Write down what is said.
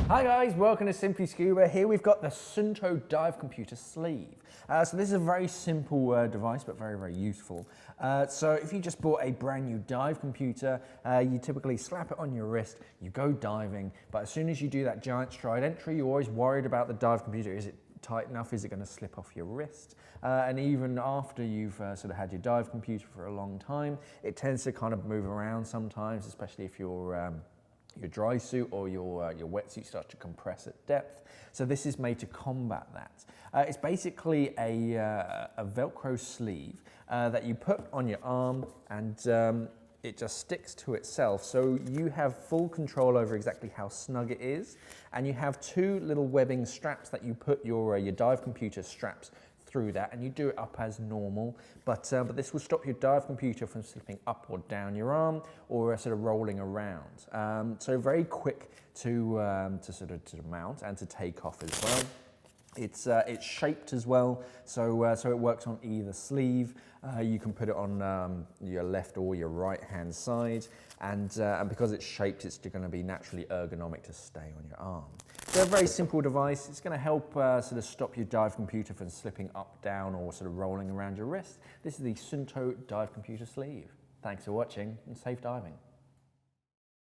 Hi guys, welcome to Simply Scuba. Here we've got the Suunto Dive Computer Sleeve. So this is a very simple device, but very, very useful. So if you just bought a brand new dive computer, you typically slap it on your wrist, you go diving, but as soon as you do that giant stride entry, you're always worried about the dive computer. Is it tight enough? Is it going to slip off your wrist? And even after you've sort of had your dive computer for a long time, it tends to kind of move around sometimes, especially if your dry suit or your wetsuit starts to compress at depth. So this is made to combat that. It's basically a Velcro sleeve that you put on your arm, and it just sticks to itself. So you have full control over exactly how snug it is, and you have two little webbing straps that you put your dive computer straps through that, and you do it up as normal, but this will stop your dive computer from slipping up or down your arm or sort of rolling around. So very quick to mount and to take off as well. It's shaped as well, so it works on either sleeve. You can put it on your left or your right hand side, and because it's shaped, it's going to be naturally ergonomic to stay on your arm. So a very simple device. It's going to help sort of stop your dive computer from slipping up, down, or sort of rolling around your wrist. This is the Suunto Dive Computer Sleeve. Thanks for watching, and safe diving.